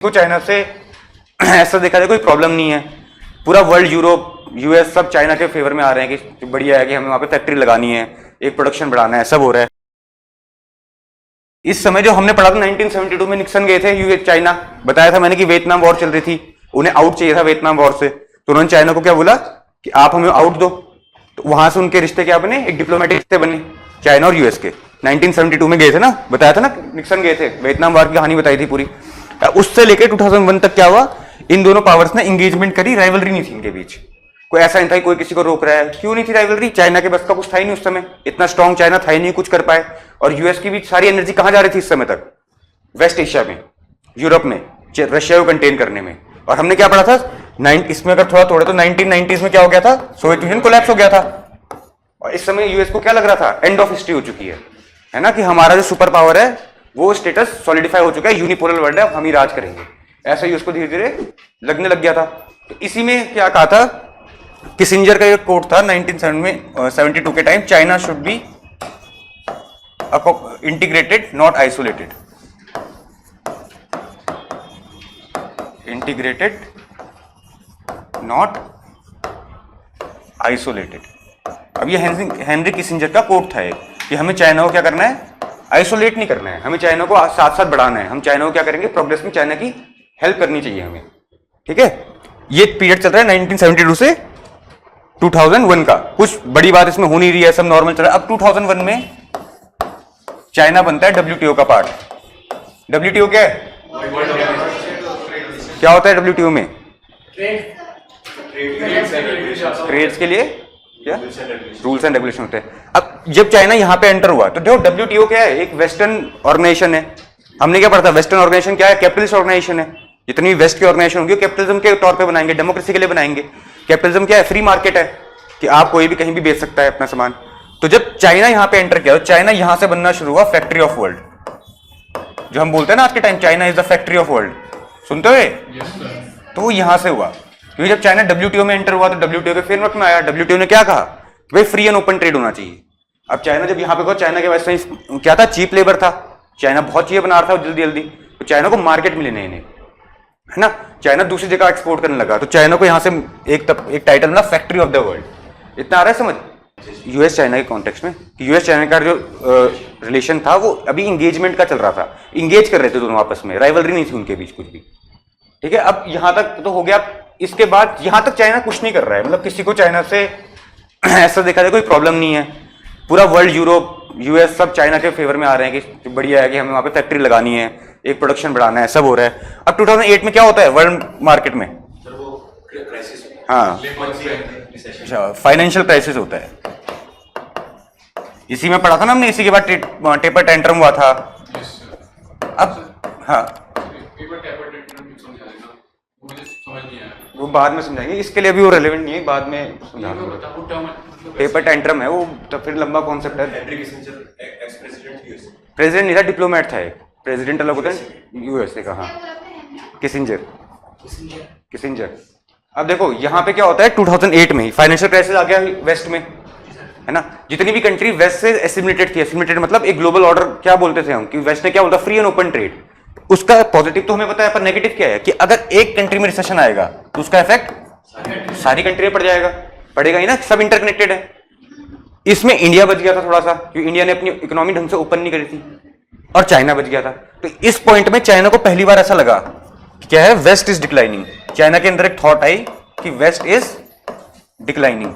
को चाइना से ऐसा देखा जाए कोई प्रॉब्लम नहीं है। पूरा वर्ल्ड, यूरोप, यूएस सब चाइना के फेवर में आ रहे हैं कि बढ़िया है कि हमें वहां पे फैक्ट्री लगानी है, एक प्रोडक्शन बढ़ाना है, सब हो रहा है। इस समय जो हमने पढ़ा था 1972 में निक्सन गए थे यूएस चाइना, बताया था मैंने कि वियतनाम वॉर चल रही थी, उन्हें आउट चाहिए था वियतनाम वॉर से, तो उन्होंने चाइना को क्या बोला कि आप हमें आउट दो। तो वहां से उनके रिश्ते क्या बने, एक डिप्लोमेटिक रिश्ते बने चाइना और यूएस के। 1972 में गए थे ना, बताया था ना निक्सन गए थे, वियतनाम वॉर की कहानी बताई थी पूरी। उससे लेकर 2001 तक क्या हुआ, इन दोनों पावर्स ने एंगेजमेंट करी, राइवलरी नहीं थी इनके बीच, कोई ऐसा नहीं था कोई किसी को रोक रहा है। क्यों नहीं थी राइवलरी? चाइना के बस का कुछ था ही नहीं उस समय, इतना स्ट्रॉन्ग चाइना था ही नहीं, कुछ कर पाए। और यूएस की भी सारी एनर्जी कहां जा रही थी इस समय तक, वेस्ट एशिया में, यूरोप में, रशिया को कंटेन करने में। और हमने क्या पढ़ा था इसमें अगर थोड़ा तोड़े तो 1990s में क्या हो गया था, सोवियत यूनियन कोलैप्स हो गया था। और इस समय यूएस को क्या लग रहा था, एंड ऑफ हिस्ट्री हो चुकी है ना, कि हमारा जो सुपर पावर है वो स्टेटस सॉलिडिफाई हो चुका है, यूनिपोलर वर्ल्ड है, हम ही राज करेंगे, ऐसा यूएस को धीरे धीरे लगने लग गया था। तो इसी में क्या कहा था, किसिंजर का एक कोट था 1972 के time, China should be integrated not isolated, integrated not isolated. अब ये हेनरी किसिंजर का कोट था कि हमें चाइना को क्या करना है, आइसोलेट नहीं करना है, हमें चाइना को साथ साथ बढ़ाना है। हम चाइना को क्या करेंगे, प्रोग्रेस में चाइना की हेल्प करनी चाहिए हमें, ठीक है। ये पीरियड चल रहा है 1972 से 2001 का, कुछ बड़ी बात इसमें हो नहीं रही है, सब नॉर्मल चल रहा है। अब 2001 में चाइना बनता है डब्ल्यूटीओ का पार्ट। डब्ल्यूटीओ क्या है, क्या होता है डब्ल्यूटीओ में? ट्रेड्स के लिए क्या रूल्स एंड रेगुलेशन होते हैं। अब जब चाइना यहां पे एंटर हुआ तो देखो डब्ल्यूटीओ क्या है, एक वेस्टर्न ऑर्गेनाइजेशन है। हमने क्या पढ़ा था, वेस्टर्न ऑर्गेनाइजेशन क्या है, कैपिटलिस्ट ऑर्गेनाइजेशन है। जितनी वेस्ट की ऑर्गेनाइजेशन होगी कैपिटलिज्म के तौर पे बनाएंगे, डेमोक्रेसी के लिए बनाएंगे। कैपिटलिज्म क्या है, फ्री मार्केट है कि आप कोई भी कहीं भी बेच सकता है अपना सामान। तो जब चाइना यहां पे एंटर किया तो चाइना यहां से बनना शुरू हुआ फैक्ट्री ऑफ वर्ल्ड। जो हम बोलते हैं ना आज के time, China is the factory of world, सुनते हुए? तो वो यहां से हुआ, क्योंकि जब चाइना डब्ल्यूटीओ में एंटर हुआ तो डब्ल्यूटीओ के फ्रेमवर्क में आया। डब्ल्यूटीओ ने क्या कहा, भाई फ्री एंड ओपन ट्रेड होना चाहिए। अब चाइना जब यहां पे हुआ, चाइना के वैसे क्या था, चीप लेबर था, चाइना बहुत चीजें बना रहा था जल्दी जल्दी, तो चाइना को मार्केट मिले नहीं, है ना। चाइना दूसरी जगह एक्सपोर्ट करने लगा, तो चाइना को यहां से एक टाइटल मिला, फैक्ट्री ऑफ द वर्ल्ड। इतना आ रहा है समझ यूएस चाइना के कॉन्टेक्स्ट में, कि यूएस चाइना का जो रिलेशन था वो अभी इंगेजमेंट का चल रहा था, इंगेज कर रहे थे दोनों आपस में, राइवलरी नहीं थी उनके बीच कुछ भी, ठीक है। अब यहां तक तो हो गया। इसके बाद यहां तक चाइना कुछ नहीं कर रहा है, मतलब किसी को चाइना से ऐसा देखा जाए कोई प्रॉब्लम नहीं है। पूरा वर्ल्ड, यूरोप, यूएस सब चाइना के फेवर में आ रहे हैं कि बढ़िया है कि हमें वहां पे फैक्ट्री लगानी है, एक प्रोडक्शन बढ़ाना है, सब हो रहा है। अब 2008 में क्या होता है वर्ल्ड मार्केट में, हाँ फाइनेंशियल क्राइसिस होता है। इसी में पढ़ा था ना हमने, इसी के बाद टेपर टेंट्रम हुआ था। अब हाँ वो बाद में समझाएंगे, इसके लिए अभी वो रेलेवेंट नहीं है, बाद में समझा दूंगा। टेपर टेंट्रम है वो, तो फिर लंबा कॉन्सेप्ट है। प्रेसिडेंट नहीं था, डिप्लोमेट था एक, प्रेसिडेंट अलग होता है यूएसए का, हाँ किसिंजर। अब देखो यहाँ पे क्या होता है, 2008 में ही फाइनेंशियल क्राइसिस आ गया वेस्ट में, है ना। जितनी भी कंट्री वेस्ट से एसिमिलेटेड थी, एसिमिलेटेड मतलब एक ग्लोबल ऑर्डर क्या बोलते थे हम, कि वेस्ट ने क्या बोलता, फ्री एंड ओपन ट्रेड। उसका पॉजिटिव तो हमें पता है, पर नेगेटिव क्या है, कि अगर एक कंट्री में रिसेशन आएगा तो उसका इफेक्ट सारी कंट्री में पड़ जाएगा, पड़ेगा ही ना, सब इंटरकनेक्टेड है। इसमें इंडिया बच गया था थोड़ा सा, क्योंकि इंडिया ने अपनी इकोनॉमी ढंग से ओपन नहीं करी थी, और चाइना बच गया था। तो इस पॉइंट में चाइना को पहली बार ऐसा लगा क्या है, वेस्ट इज डिक्लाइनिंग। चाइना के अंदर एक थॉट आई कि वेस्ट इज डिक्लाइनिंग।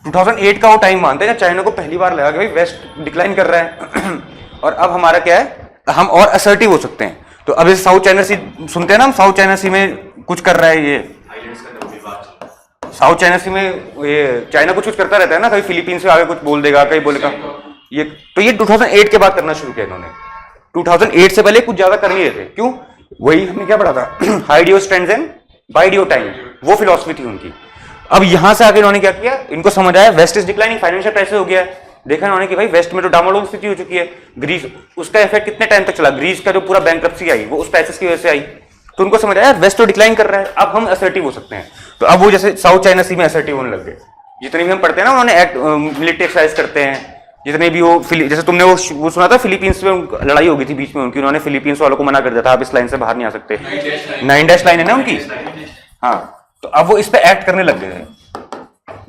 2008 का वो टाइम मानते हैं जब चाइना को पहली बार लगा कि भाई वेस्ट डिक्लाइन कर रहा है और अब हमारा क्या है, हम और असर्टिव हो सकते हैं। तो अब इस साउथ चाइना सी सुनते हैं ना हम, साउथ चाइना सी में कुछ कर रहा है, ये साउथ चाइना सी में ये चाइना कुछ करता रहता है ना, कभी फिलीपींस से आगे कुछ बोल देगा, कहीं बोलेगा ये। तो ये 2008 के बाद करना शुरू किया इन्होंने, 2008 से पहले कुछ ज्यादा कर नहीं रहे थे। क्यों? वही हमने क्या पढ़ा था, hide your strengths and wide your time, वो फिलॉसफी थी उनकी। अब यहां से आगे इन्होंने क्या किया, इनको समझ आया west is declining, financial crisis हो गया है। देखा इन्होंने कि भाई वेस्ट में तो डामाडोल स्थिति हो चुकी है। ग्रीस, उसका इफेक्ट कितने टाइम तक चला, ग्रीस का जो पूरा बैंक्रप्सी आई वो उस क्राइसिस की वजह से आई। तो उनको समझ आया वेस्ट तो डिक्लाइन कर रहा है, अब हम असर्टिव हो सकते हैं। तो अब वो जैसे साउथ चाइना सी में असर्टिव होने लग गए। जितने भी हम पढ़ते हैं ना, उन्होंने मिलिट्री एक्सरसाइज करते हैं, जितने भी वो जैसे तुमने वो सुना था फिलीपींस में लड़ाई हो गई थी बीच में उनकी, उन्होंने फिलीपींस वालों को मना कर दिया था आप इस लाइन से बाहर नहीं आ सकते, 9 लाइन है ना उनकी। हाँ, तो अब वो इस पे एक्ट करने लग गए थे,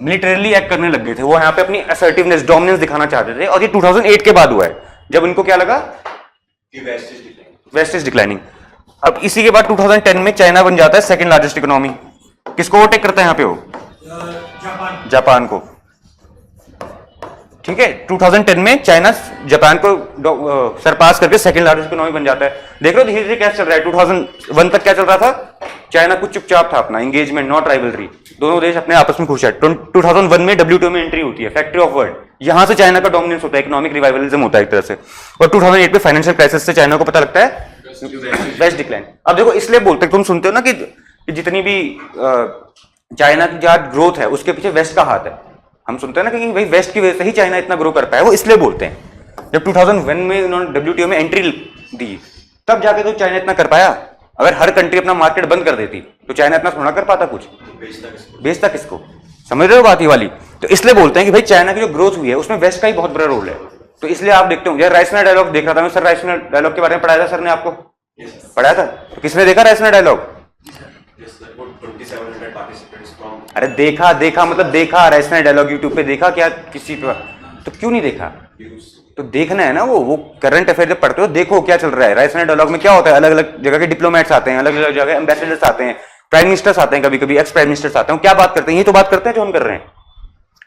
मिलिटरीली एक्ट करने लग गए थे, वो यहाँ पे अपनी असर्टिवनेस डोमिनेंस दिखाना चाहते थे। और ये 2008 के बाद हुआ है जब इनको क्या लगा कि वेस्ट इज डिक्लाइनिंग। अब इसी के बाद 2010 में चाइना बन जाता है सेकंड लार्जेस्ट इकोनॉमी। किसको ओवरटेक करता है यहाँ पे वो? जापान को। ठीक है, 2010 में चाइना जापान को सरपास करके सेकंड लार्जेस्ट इकोनॉमी बन जाता है। देख रहे हो धीरे धीरे क्या चल रहा है। 2001 तक क्या चल रहा था? चाइना कुछ चुपचाप था, अपना एंगेजमेंट नॉट राइवलरी, दोनों देश अपने आपस में खुश है। 2001 में WTO में एंट्री होती है, फैक्ट्री ऑफ वर्ल्ड, यहां से चाइना का डोमिनेंस होता है, इकोनॉमिक रिवाइवलिज्म होता है एक तरह से। और 2008 में फाइनेंशियल क्राइसिस से चाइना को पता लगता है वेस्ट डिक्लाइन। अब देखो इसलिए बोलते हैं, तुम सुनते हो ना कि जितनी भी चाइना की जहां ग्रोथ है उसके पीछे वेस्ट का हाथ है। हम सुनते हैं ना कि भाई वेस्ट की वजह से ही चाइना इतना ग्रो कर पाया, वो इसलिए बोलते हैं। जब 2001 में उन्होंने WTO में एंट्री दी तब जाके तो चाइना इतना कर पाया। अगर हर कंट्री अपना मार्केट बंद कर देती तो चाइना इतना थोड़ा कर पाता कुछ, बेचता किसको? समझ रहे हो बात ये वाली? तो इसलिए बोलते हैं कि भाई चाइना की जो ग्रोथ हुई है उसमें वेस्ट का ही बहुत बड़ा रोल है। तो इसलिए आप देखते हो, यार राइसिना डायलॉग देख रहा था मैं, सर राइसिना डायलॉग के बारे में पढ़ाया था सर ने आपको? पढ़ाया था? तो किसने देखा राइसिना डायलॉग? अरे देखा मतलब देखा राइसिना डायलॉग यूट्यूब पे देखा क्या किसी पे? तो क्यों नहीं देखा? तो देखना है ना, वो करंट अफेयर जब पढ़ते हो देखो क्या चल रहा है। राइसिना डायलॉग में क्या होता है, अलग अलग जगह के डिप्लोमेट्स आते हैं, अलग अलग जगह एम्बेसडर्स आते हैं, प्राइम मिनिस्टर्स आते हैं, कभी कभी एक्स प्राइम मिनिस्टर्स आते हैं, क्या बात करते हैं? ये तो बात करते हैं जो हम कर रहे हैं,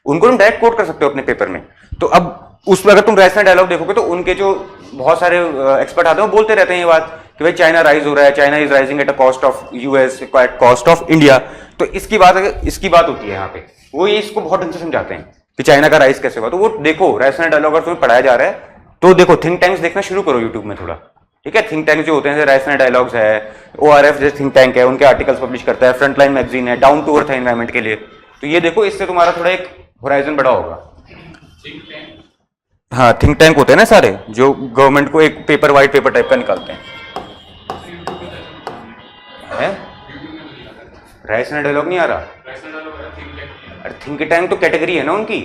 उनको तुम डायरेक्ट कोट कर सकते हो अपने पेपर में। तो अब उसमें अगर तुम राइसिना डायलॉग देखोगे तो उनके जो बहुत सारे एक्सपर्ट आते हैं वो बोलते रहते हैं ये बात कि भाई चाइना राइज हो रहा है, China is rising at a cost of US, at cost of India. तो इसकी बात होती है यहाँ पे, वो ये इसको बहुत ढंग से समझाते हैं कि चाइना का राइज कैसे हुआ। तो वो देखो राइसिना डायलॉग अगर तुम्हें पढ़ाया जा रहा है तो देखो, थिंक टैंक्स देखना शुरू करो यूट्यूब में थोड़ा, ठीक है? थिंक टैंक जो होते हैं, राइसिना डायलॉग्स है, ORF जैसे थिंक टैंक है, उनके आर्टिकल्स पब्लिश करता है, फ्रंटलाइन मैगजीन है, डाउन टू अर्थ है एनवायरमेंट के लिए। तो ये देखो, इससे तुम्हारा थोड़ा एक होराइजन बड़ा होगा। हाँ, थिंक टैंक होते हैं ना सारे, जो गवर्नमेंट को एक पेपर वाइट पेपर टाइप का निकालते हैं। राइसिना डायलॉग नहीं आ रहा? अरे थिंक टैंक तो कैटेगरी है ना उनकी।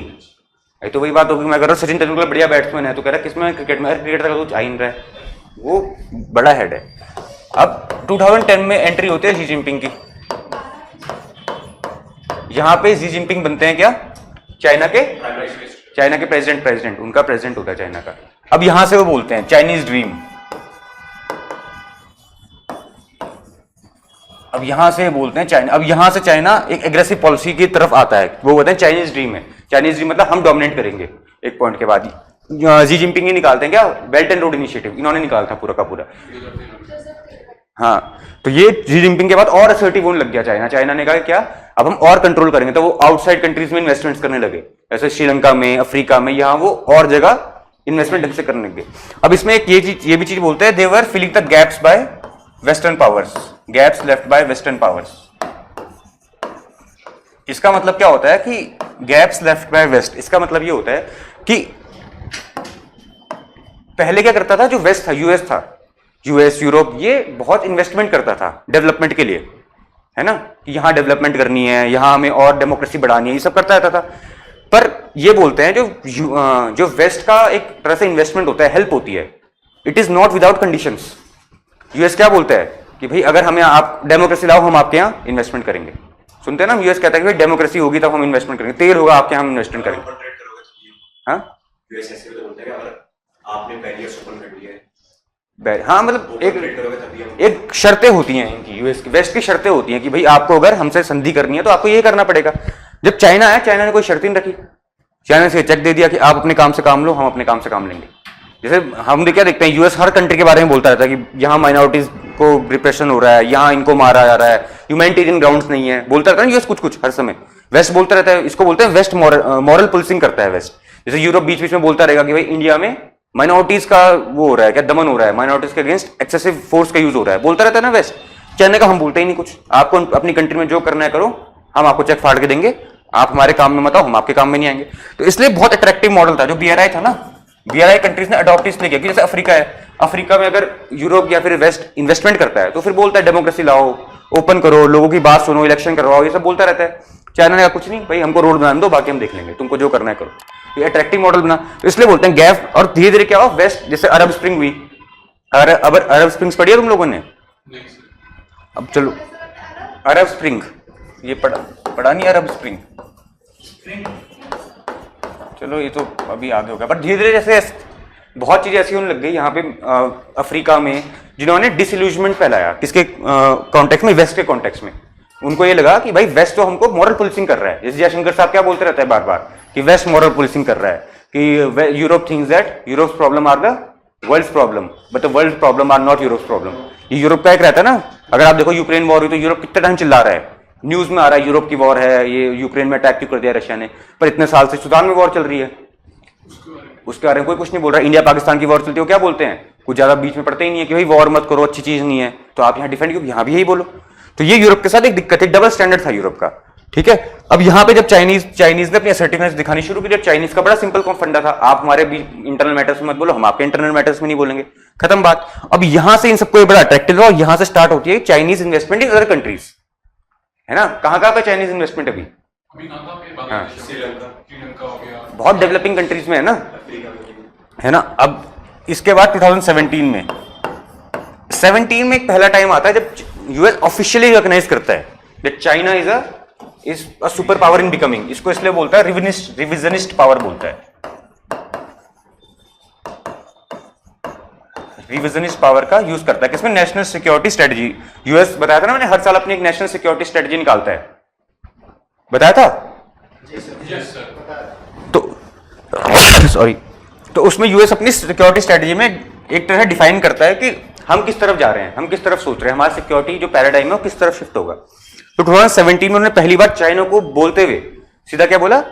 तो वही बात होगी, मैं कह रहा हूँ सचिन तेंदुलकर बढ़िया बैट्समैन है तो कह रहा है किसमें क्रिकेट में? क्रिकेट का कुछ आ ही नहीं रहा है, वो बड़ा हेड है। अब 2010 में एंट्री होती है शी जिनपिंग की। यहां पे शी जिनपिंग बनते हैं क्या? चाइना के प्रेसिडेंट, उनका प्रेसिडेंट होता है चाइना का। अब यहां से वो बोलते हैं चाइनीज ड्रीम। अब यहां से बोलते हैं चाइना, अब यहां से चाइना एक एग्रेसिव पॉलिसी की तरफ आता है, वो बोलते हैं चाइनीज ड्रीम है। चाइनीज ड्रीम मतलब हम डोमिनेट करेंगे एक पॉइंट के बाद ही। शी जिनपिंग ही निकालते हैं क्या? बेल्ट एंड रोड इनिशिएटिव इन्होंने निकाला था पूरा का पूरा। हाँ, तो ये शी जिनपिंग के बाद और असर्टिव होने लग गया चाइना ने कहा क्या अब हम और कंट्रोल करेंगे। तो वो आउटसाइड कंट्रीज में इन्वेस्टमेंट्स करने लगे, ऐसे श्रीलंका में, अफ्रीका में, यहाँ वो और जगह इन्वेस्टमेंट ढंग से करने लगे। अब इसमें एक ये भी चीज बोलते हैं, they were filling the gaps by western powers, gaps left by western powers. इसका मतलब क्या होता है कि गैप्स लेफ्ट बाय वेस्ट, इसका मतलब ये होता है कि पहले क्या करता था जो वेस्ट था, यूएस यूरोप, ये बहुत इन्वेस्टमेंट करता था डेवलपमेंट के लिए, है ना, कि यहां डेवलपमेंट करनी है, यहां हमें और डेमोक्रेसी बढ़ानी है, ये सब करता रहता था। पर ये बोलते हैं जो वेस्ट का एक तरह से इन्वेस्टमेंट होता है, हेल्प होती है, it is not without conditions. US क्या बोलता है कि भाई अगर हमें आप डेमोक्रेसी लाओ, हम आपके यहां इन्वेस्टमेंट करेंगे। सुनते हैं ना, यूएस कहता है कि भाई डेमोक्रेसी होगी तब हम इन्वेस्टमेंट करेंगे, तेल होगा आपके हम इन्वेस्टमेंट करेंगे। हाँ, आपने बैरियर्स ओपन कर दिए। हाँ, मतलब एक शर्तें होती हैं इनकी, यूएस की, वेस्ट की शर्तें होती हैं कि भाई आपको अगर हमसे संधि करनी है तो आपको ये करना पड़ेगा। जब चाइना है, चाइना ने कोई शर्त नहीं रखी, चाइना से चेक दे दिया कि आप अपने काम से काम लो, हम अपने काम से काम लेंगे। जैसे हम क्या देखते हैं, यूएस हर कंट्री के बारे में बोलता रहता है कि यहाँ माइनॉरिटीज को रिप्रेशन हो रहा है, यहाँ इनको मारा जा रहा है, ह्यूमैनिटेरियन ग्राउंड्स नहीं है, बोलता रहता है यूएस कुछ हर समय। वेस्ट बोलता रहता है, इसको बोलते हैं वेस्ट मॉरल पुलिसिंग करता है वेस्ट। जैसे यूरोप बीच बीच में बोलता रहेगा कि भाई इंडिया में माइनॉरिटीज का वो हो रहा है, क्या दमन हो रहा है, माइनॉरिटीज के अगेंस्ट एक्सेसिव फोर्स का यूज हो रहा है, बोलता रहता है ना वेस्ट। चाइना का हम बोलते ही नहीं कुछ, आपको अपनी कंट्री में जो करना है करो, हम आपको चेक फाड़ के देंगे, आप हमारे काम में मत आओ, हम आपके काम में नहीं आएंगे। तो इसलिए बहुत अट्रैक्टिव मॉडल था जो BRI था ना, BRI कंट्रीज ने अडॉप्ट इसलिए किया कि जैसे अफ्रीका है, अफ्रीका में अगर यूरोप या फिर वेस्ट इन्वेस्टमेंट करता है तो फिर बोलता है डेमोक्रेसी लाओ, ओपन करो, लोगों की बात सुनो, इलेक्शन करवाओ, ये सब बोलता रहता है। चाइना ने कहा कुछ नहीं भाई, हमको रोड बना दो, बाकी हम देख लेंगे, तुमको जो करना है करो। ये अट्रैक्टिव मॉडल बना, तो इसलिए बोलते हैं गैप। और धीरे धीरे क्या हुआ, वेस्ट, जैसे अरब स्प्रिंग हुई। अरब स्प्रिंग्स पढ़ी है तुम लोगों ने? अब चलो, अरब स्प्रिंग ये पढ़ा नहीं, अरब स्प्रिंग। चलो ये तो अभी आगे होगा, पर धीरे धीरे जैसे बहुत चीजें ऐसी होने लग गई यहाँ पे अफ्रीका में, जिन्होंने डिसइल्यूजमेंट फैलाया। किसके कॉन्टेक्स्ट में? वेस्ट के कॉन्टेक्स्ट में। उनको ये लगा कि भाई वेस्ट तो हमको मॉरल पुलिसिंग कर रहा है। जैसे जयशंकर साहब क्या बोलते रहते हैं बार बार कि वेस्ट मॉरल पुलिसिंग कर रहा है, कि Europe thinks that Europe's problem are the world's problem, but the world's problem are not Europe's problem. ये यूरोप का एक रहता है ना। अगर आप देखो यूक्रेन वॉर हुई तो यूरोप कितना टाइम चिल्ला रहा है, न्यूज में आ रहा है यूरोप की वॉर है, ये यूक्रेन में अटैक क्यों कर दिया रशिया ने, पर इतने साल से सूडान में वॉर चल रही है, उसके बारे में कोई कुछ नहीं बोल रहा। इंडिया पाकिस्तान की वॉर चलती है, क्या बोलते हैं? कुछ ज्यादा बीच में पड़ते ही नहीं है कि भाई वॉर मत करो, अच्छी चीज नहीं है, तो आप यहाँ डिफेंड क्यों, यहाँ भी यही बोलो। तो ये यूरोप के साथ एक दिक्कत है, डबल स्टैंडर्ड था यूरोप का। ठीक है, अब यहाँ पे जब चाइनीज ने अपनी असर्टिवनेस दिखानी शुरू की, जब चाइनीज का बड़ा सिंपल फंडा था, आप हमारे इंटरनल मैटर्स में मत बोलो, हम आपके इंटरनल मैटर्स में नहीं बोलेंगे, खत्म बात। अब यहां से इन सबको एक बड़ा अट्रैक्टिव है, और यहां से स्टार्ट होती है Chinese investment in other countries, है ना। कहां पे चाइनीज इन्वेस्टमेंट अभी? हाँ, बहुत डेवलपिंग कंट्रीज में है ना, है ना। अब इसके बाद 2017 में एक पहला टाइम आता है जब यूएस ऑफिशियली रिकॉग्नाइज करता है that China is a super power in becoming. इसको इसलिए बोलता है रिविजनिस्ट पावर बोलता है, रिविजनिस्ट पावर का यूज करता है किसमें? National security strategy. यूएस बताया था ना मैंने, हर साल अपनी एक नेशनल सिक्योरिटी स्ट्रेटजी निकालता है, बताया था? तो सॉरी, तो उसमें यूएस अपनी सिक्योरिटी स्ट्रेटजी में एक तरह डिफाइन करता है कि हम किस तरफ जा रहे हैं, हम किस तरफ सोच रहे हैं, हमारा सिक्योरिटी जो पैराडाइम है वो किस तरफ शिफ्ट होगा। तो 2017 में उन्होंने पहली बार चाइना को बोलते हुए सीधा क्या बोला?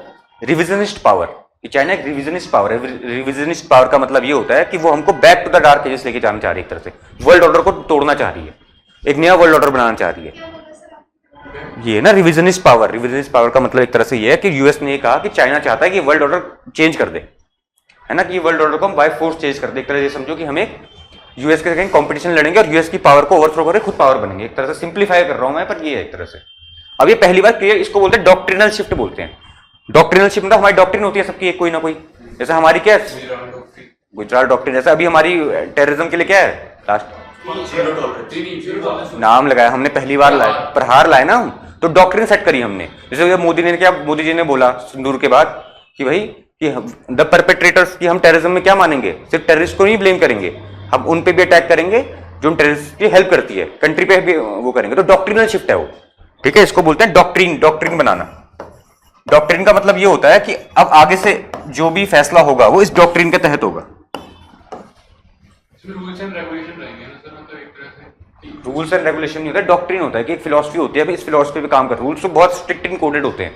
Revisionist power. कि चाइना एक रिविजनिस्ट पावर है। रिविजनिस्ट पावर का मतलब ये होता है कि वो हमको back to the dark ages लेके जाना चाह रही है, एक तरह से वर्ल्ड ऑर्डर को तोड़ना चाह रही है, एक नया वर्ल्ड ऑर्डर बनाना चाह रही है। ये ना रिविजनिस्ट पावर। रिविजनिस्ट पावर का मतलब एक तरह से ये है कि यूएस ने ये कहा कि चाइना चाहता है कि वर्ल्ड ऑर्डर चेंज कर दे, है ना, कि वर्ल्ड ऑर्डर को हम बाय फोर्स चेंज कर दे। एक तरह से समझो कि हमें यूएस के कहीं कंपटीशन लड़ेंगे और यूएस की पावर को ओवरथ्रो करके खुद पावर बनेंगे। एक तरह से सिंप्लीफाई कर रहा हूं मैं, पर ये है एक तरह से। अब ये पहली बार क्लियर, इसको बोलते हैं डॉक्ट्रिनल शिफ्ट बोलते हैं। डॉक्ट्रिनल शिफ्ट मतलब हमारी डॉक्ट्रिन होती है सबकी एक कोई ना कोई, जैसे हमारी क्या है गुजरात डॉक्ट्रिन, जैसे अभी हमारी टेररिज्म के लिए क्या है लास्ट नाम लगाया हमने, पहली बार लाए प्रहार लाए ना हम, तो डॉक्ट्रिन सेट करी हमने। जैसे मोदी ने क्या, मोदी जी ने बोला सिंदूर के बाद कि भाई कि द परपेट्रेटर्स की हम टेररिज्म में क्या मानेंगे, सिर्फ टेररिस्ट को नहीं ब्लेम करेंगे, हम उन पे भी अटैक करेंगे जो टेररिस्ट की हेल्प करती है, कंट्री पे भी वो करेंगे। तो डॉक्ट्रिनल शिफ्ट है वो, ठीक है, इसको बोलते हैं डॉक्ट्रिन। डॉक्ट्रिन बनाना, डॉक्ट्रिन का मतलब ये होता है कि अब आगे से जो भी फैसला होगा वो इस डॉक्ट्रिन के तहत होगा। रूल्स एंड रेगुलेशन रहेंगे ना सर, मतलब एक तरह से रूल्स एंड रेगुलेशन नहीं होता है, डॉक्ट्रिन होता है कि एक फिलॉसफी होती है, इस फिलॉसफी पे काम कर। रूल्स तो बहुत स्ट्रिक्ट इन कोडेड होते हैं।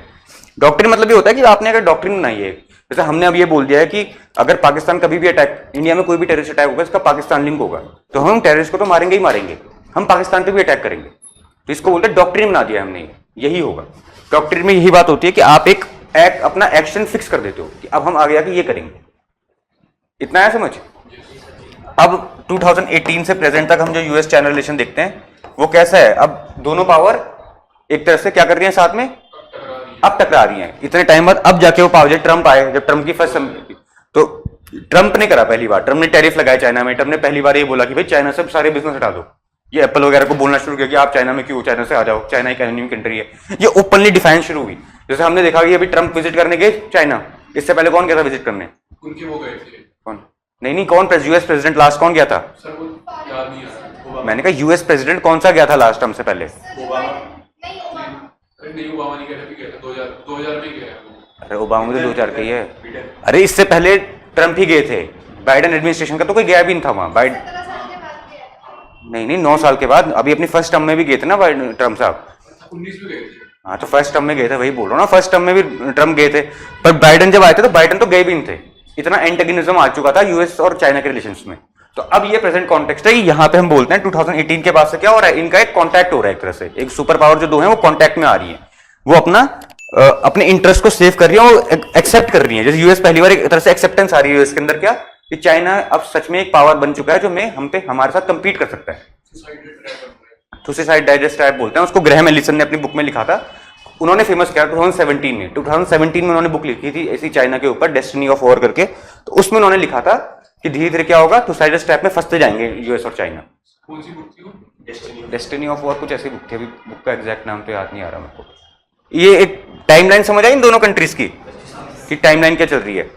डॉक्ट्रिन मतलब ये होता है कि आपने अगर डॉक्ट्रिन बनाई है, जैसे हमने अब ये बोल दिया है कि अगर पाकिस्तान कभी भी अटैक, इंडिया में कोई भी टेररिस्ट अटैक होगा इसका पाकिस्तान लिंक होगा, तो हम टेररिस्ट को तो मारेंगे ही मारेंगे, हम पाकिस्तान पे भी अटैक करेंगे। तो इसको बोलते हैं डॉक्ट्रिन बना दिया हमने, यही होगा। डॉक्ट्रिन में यही बात होती है कि आप एक अपना एक्शन फिक्स कर देते हो कि अब हम आगे आके ये करेंगे। इतना है समझ? अब 2018 से प्रेजेंट तक हम जो यूएस चाइना रिलेशन देखते हैं वो कैसा है? अब दोनों पावर एक तरह से क्या कर रही हैं साथ में, अब टकरा रही हैं। इतने टाइम बाद अब जाके वो पावर, जब ट्रंप आए, जब ट्रंप की फर्स्ट, तो ट्रंप ने करा पहली बार, ट्रंप ने टैरिफ लगाया चाइना में। ट्रंप ने पहली बार ये बोला कि भाई चाइना से सारे बिजनेस हटा दो। ये एप्पल वगैरह को बोलना शुरू किया कि आप चाइना में क्यों, चाइना से आ जाओ, चाइना एक एनिमी कंट्री है। ये ओपनली डिफाइन शुरू हुई। जैसे हमने देखा कि अभी ट्रंप विजिट करने गए चाइना, इससे पहले कौन गया था विजिट करने? उनके वो गए थे। कौन? नहीं, कौन यूएस प्रेसिडेंट लास्ट कौन गया था? सर वो याद नहीं आ रहा। मैंने कहा यूएस प्रेसिडेंट कौन सा गया था लास्ट हमसे पहले? अरे नहीं, ओबामा नहीं गया था, भी गया था 2000 में गया है। अरे ओबामा तो 2000 का ही है। अरे इससे पहले ट्रंप ही गए थे, बाइडेन एडमिनिस्ट्रेशन का तो कोई गया भी नहीं था वहां। नहीं 9 साल के बाद, अभी अपनी फर्स्ट टर्म में भी गए थे ना ट्रंप साहब। 19 में गए थे। हाँ तो फर्स्ट टर्म में गए थे, वही बोल रहा हूँ ना, फर्स्ट टर्म में भी ट्रंप गए थे। पर बाइडेन जब आए थे तो बाइडेन तो गए भी नहीं थे, इतना एंटेगनिज्म आ चुका था यूएस और चाइना के रिलेशंस में। तो अब ये प्रेजेंट कॉन्टेक्स्ट है, यहाँ पे हम बोलते हैं 2018 के बाद से क्या हो रहा है, इनका एक कॉन्टैक्ट हो रहा है, एक तरह से एक सुपर पावर जो दो है वो कॉन्टैक्ट में आ रही है, वो अपने इंटरेस्ट को सेव कर रही है, वो एक्सेप्ट कर रही है। जैसे यूएस पहली बार एक तरह से एक्सेप्टेंस आ रही है यूएस के अंदर, क्या कि चाइना अब सच में एक पावर बन चुका है जो हम पे हमारे साथ कंपीट कर सकता है। थुसिसाइड डाइजेस्ट टाइप बोलते हैं उसको। ग्रैहम एलिसन ने अपनी बुक में लिखा था, उन्होंने फेमस किया 2017 में। 2017 में उन्होंने बुक लिखी थी ऐसी चाइना के ऊपर, डेस्टिनी ऑफ वॉर करके। तो उसमें उन्होंने लिखा था कि धीरे धीरे क्या होगा, थुसाइडस टाइप में फंसते जाएंगे यूएस और चाइना। कौन सी बुक थी वो? डेस्टिनी ऑफ वॉर कुछ ऐसी बुक थी, अभी बुक का एग्जैक्ट नाम तो याद नहीं आ रहा मेरे को। ये एक टाइमलाइन समझ आई इन दोनों कंट्रीज की कि टाइमलाइन क्या चल रही है।